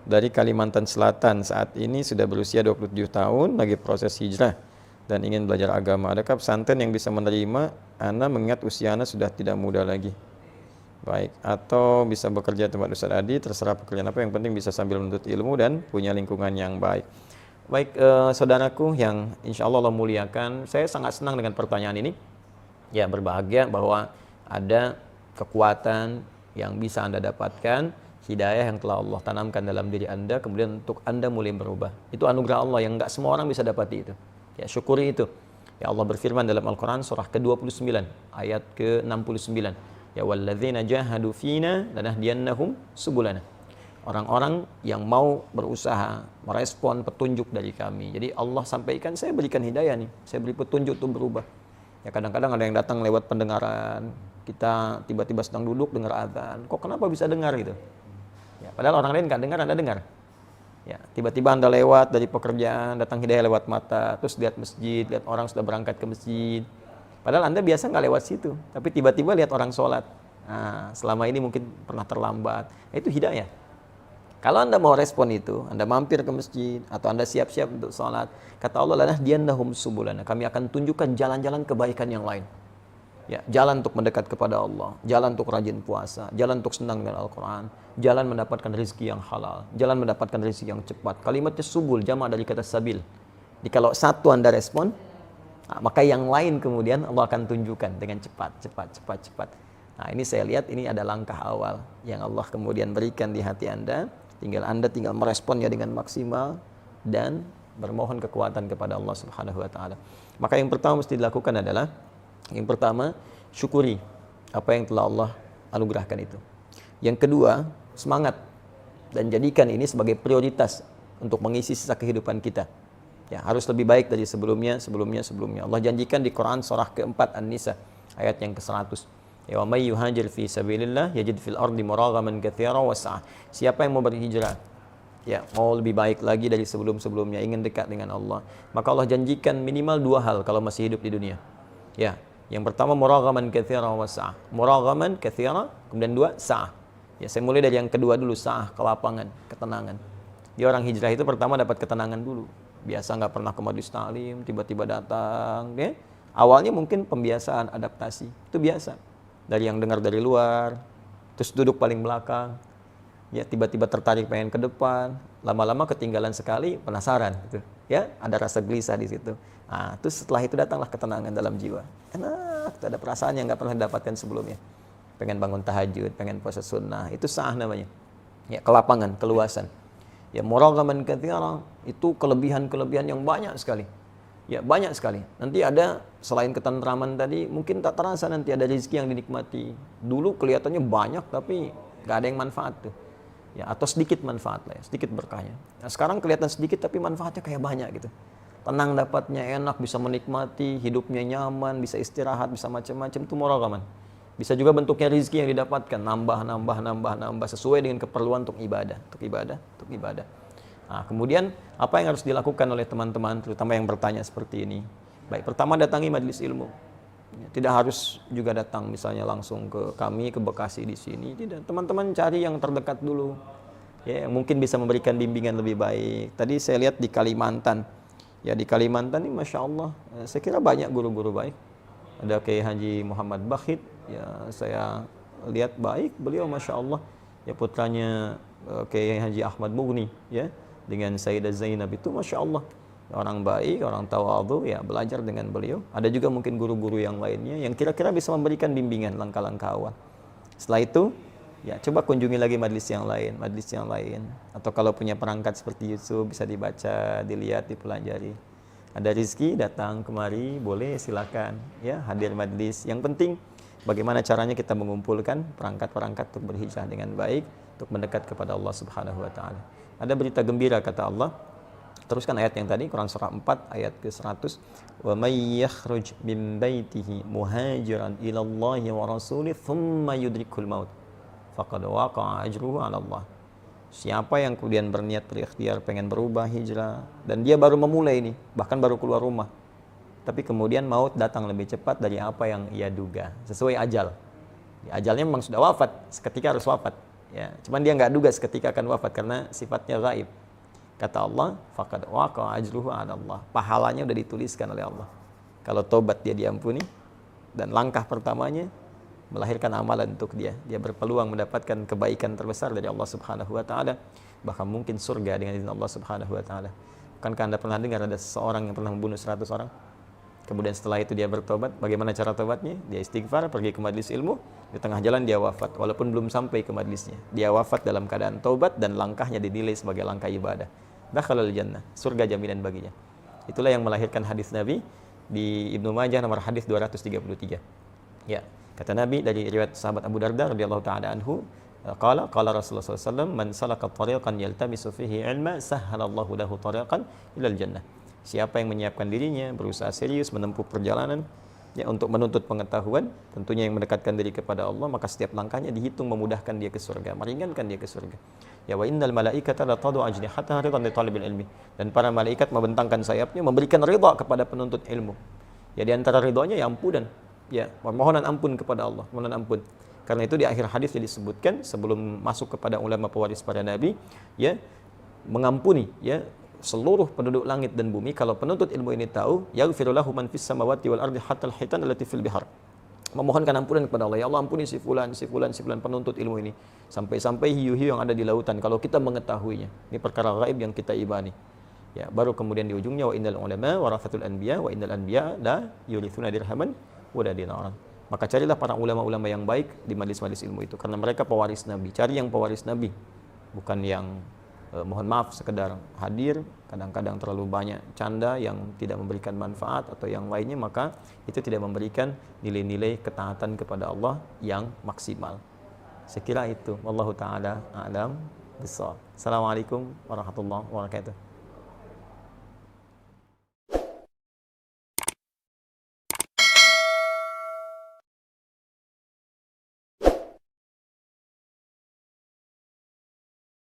dari Kalimantan Selatan, saat ini sudah berusia 27 tahun, lagi proses hijrah dan ingin belajar agama. Adakah pesantren yang bisa menerima Ana mengingat usia Ana sudah tidak muda lagi? Baik, atau bisa bekerja tempat Ustaz Adi, terserah pekerjaan apa, yang penting bisa sambil menuntut ilmu dan punya lingkungan yang baik. Baik, saudaraku yang insya Allah muliakan, saya sangat senang dengan pertanyaan ini. Ya, berbahagia bahwa ada kekuatan yang bisa Anda dapatkan, hidayah yang telah Allah tanamkan dalam diri Anda, kemudian untuk Anda mulai berubah. Itu anugerah Allah yang nggak semua orang bisa dapati itu. Ya, syukuri itu. Ya, Allah berfirman dalam Al-Quran surah ke-29 ayat ke-69. Ya, walladzina jahadu fina lanahdiyannahum subulana. Orang-orang yang mau berusaha merespon petunjuk dari kami. Jadi Allah sampaikan, saya berikan hidayah nih, saya beri petunjuk untuk berubah. Ya, kadang-kadang ada yang datang lewat pendengaran, kita tiba-tiba sedang duduk dengar azan, kok kenapa bisa dengar gitu? Ya, padahal orang lain nggak dengar, Anda dengar. Ya, tiba-tiba Anda lewat dari pekerjaan, datang hidayah lewat mata, terus lihat masjid, lihat orang sudah berangkat ke masjid. Padahal Anda biasa nggak lewat situ, tapi tiba-tiba lihat orang sholat. Nah, selama ini mungkin pernah terlambat. Itu hidayah. Kalau Anda mau respon itu, Anda mampir ke masjid atau Anda siap-siap untuk sholat, kata Allah, lanahdiyannahum subulana, kami akan tunjukkan jalan-jalan kebaikan yang lain. Ya, jalan untuk mendekat kepada Allah, jalan untuk rajin puasa, jalan untuk senang dengan Al-Quran, jalan mendapatkan rezeki yang halal, jalan mendapatkan rezeki yang cepat. Kalimatnya subul, jamak dari kata sabil. Jadi kalau satu Anda respon, maka yang lain kemudian Allah akan tunjukkan dengan cepat. Nah, ini saya lihat ini ada langkah awal yang Allah kemudian berikan di hati Anda. Anda tinggal meresponnya dengan maksimal dan bermohon kekuatan kepada Allah Subhanahu wa taala. Maka yang pertama mesti dilakukan adalah, yang pertama, syukuri apa yang telah Allah anugerahkan itu. Yang kedua, semangat dan jadikan ini sebagai prioritas untuk mengisi sisa kehidupan kita. Ya, harus lebih baik dari sebelumnya. Allah janjikan di Quran surah ke-4 An-Nisa ayat yang ke-100. Ya, wa may yuhajir fi sabilillah yajid fil ardi muraghaman katsiran wa sa'ah. Siapa yang mau berhijrah, ya, mau lebih baik lagi dari sebelum-sebelumnya, ingin dekat dengan Allah, maka Allah janjikan minimal dua hal kalau masih hidup di dunia. Ya, yang pertama muraghaman katsiran wa sa'ah. Muraghaman katsiran, kemudian dua sa'ah. Ya, saya mulai dari yang kedua dulu, sa'ah, kelapangan, ketenangan. Dia orang hijrah itu pertama dapat ketenangan dulu. Biasa nggak pernah ke majelis ta'lim, tiba-tiba datang, ya. Awalnya mungkin pembiasaan, adaptasi, itu biasa. Dari yang dengar dari luar, terus duduk paling belakang, ya, tiba-tiba tertarik pengen ke depan, lama-lama ketinggalan sekali, penasaran gitu. Ya, ada rasa gelisah di situ. Nah, terus setelah itu datanglah ketenangan dalam jiwa. Enak, ada perasaan yang nggak pernah didapatkan sebelumnya. Pengen bangun tahajud, pengen puasa sunnah, itu sah namanya. Ya, kelapangan, keluasan. Ya, muraghaman katsiran, itu kelebihan-kelebihan yang banyak sekali. Ya, banyak sekali. Nanti ada, selain ketentraman tadi, mungkin tak terasa nanti ada rezeki yang dinikmati. Dulu kelihatannya banyak, tapi nggak ada yang manfaat tuh. Ya, atau sedikit manfaat lah ya, sedikit berkahnya. Nah, sekarang kelihatan sedikit, tapi manfaatnya kayak banyak gitu. Tenang dapatnya, enak, bisa menikmati, hidupnya nyaman, bisa istirahat, bisa macam-macam, itu muraghaman. Bisa juga bentuknya rezeki yang didapatkan, nambah, sesuai dengan keperluan untuk ibadah. Nah, kemudian apa yang harus dilakukan oleh teman-teman, terutama yang bertanya seperti ini? Baik, pertama datangi majelis ilmu. Tidak harus juga datang misalnya langsung ke kami, ke Bekasi di sini. Tidak, teman-teman cari yang terdekat dulu. Ya, yang mungkin bisa memberikan bimbingan lebih baik. Tadi saya lihat di Kalimantan. Ya, di Kalimantan ini Masya Allah, saya kira banyak guru-guru baik. Ada Kiai Haji Muhammad Bakhit, ya saya lihat baik, beliau Masya Allah. Ya, putranya Kiai Haji Ahmad Mughni, ya, dengan Sayyidah Zainab itu Masya Allah, orang baik, orang tawadhu, ya belajar dengan beliau. Ada juga mungkin guru-guru yang lainnya yang kira-kira bisa memberikan bimbingan langkah-langkah awal. Setelah itu, ya coba kunjungi lagi majelis yang lain. Atau kalau punya perangkat seperti YouTube, bisa dibaca, dilihat, dipelajari. Ada rezeki datang kemari, boleh silakan, ya, hadir majelis. Yang penting bagaimana caranya kita mengumpulkan perangkat-perangkat untuk berhijrah dengan baik, untuk mendekat kepada Allah Subhanahu wa taala. Ada berita gembira kata Allah. Teruskan ayat yang tadi, Quran surah 4 ayat ke-100. Wa may yakhruj min baitihi muhajiran ila Allah wa rasulih thumma yudrikul maut faqad waqa'a ajruhu 'ala Allah. Siapa yang kemudian berniat berikhtiar pengen berubah hijrah dan dia baru memulai ini, bahkan baru keluar rumah, tapi kemudian maut datang lebih cepat dari apa yang ia duga, sesuai ajal. Ajalnya memang sudah wafat, seketika harus wafat. Ya, cuman dia nggak duga seketika akan wafat karena sifatnya gaib. Kata Allah, faqad waqa'a ajruhu 'ala Allah. Pahalanya udah dituliskan oleh Allah. Kalau tobat dia diampuni, dan langkah pertamanya melahirkan amalan untuk dia. Dia berpeluang mendapatkan kebaikan terbesar dari Allah Subhanahu wa taala, bahkan mungkin surga dengan izin Allah Subhanahu wa taala. Bukankah Anda pernah dengar ada seseorang yang pernah membunuh 100 orang? Kemudian setelah itu dia bertobat. Bagaimana cara tobatnya? Dia istighfar, pergi ke majelis ilmu, di tengah jalan dia wafat walaupun belum sampai ke majelisnya. Dia wafat dalam keadaan tobat dan langkahnya dinilai sebagai langkah ibadah. Dakhalal jannah, surga jaminan baginya. Itulah yang melahirkan hadis Nabi di Ibnu Majah nomor hadis 233. Ya, kata Nabi dari riwayat sahabat Abu Darda radhiyallahu taala anhu, qala Rasulullah sallallahu alaihi wasallam, man salaka tariqan yaltamisu fihi ilma sahhalallahu lahu tariqan ilal jannah. Siapa yang menyiapkan dirinya, berusaha serius menempuh perjalanan ya untuk menuntut pengetahuan, tentunya yang mendekatkan diri kepada Allah, maka setiap langkahnya dihitung memudahkan dia ke surga, meringankan dia ke surga. Ya, wa innal malaikata la tadu ajnihataha ridan li talibil ilmi. Dan para malaikat membentangkan sayapnya memberikan ridha kepada penuntut ilmu. Ya, di antara ridhonya ya ampunan. Ya, permohonan ampun kepada Allah, permohonan ampun. Karena itu di akhir hadis disebutkan sebelum masuk kepada ulama pewaris para nabi, ya, mengampuni ya seluruh penduduk langit dan bumi kalau penuntut ilmu ini tahu, yaghfiru lahu man fis samawati wal ardi hatta al-hitan allati fil bihar. Memohonkan ampunan kepada Allah, ya Allah ampuni si fulan penuntut ilmu ini, sampai-sampai hiu-hiu yang ada di lautan kalau kita mengetahuinya. Ini perkara gaib yang kita imani. Ya, baru kemudian di ujungnya wa innal ulama warathatul anbiya wa innal anbiya la yurithuna dirhaman wala dinaran. Maka carilah para ulama-ulama yang baik di majelis-majelis ilmu itu karena mereka pewaris Nabi. Cari yang pewaris Nabi, bukan yang mohon maaf sekedar hadir, kadang-kadang terlalu banyak canda yang tidak memberikan manfaat atau yang lainnya, maka itu tidak memberikan nilai-nilai ketaatan kepada Allah yang maksimal. Saya kira itu. Wallahu taala a'lam bissawab. Assalamualaikum warahmatullahi wabarakatuh.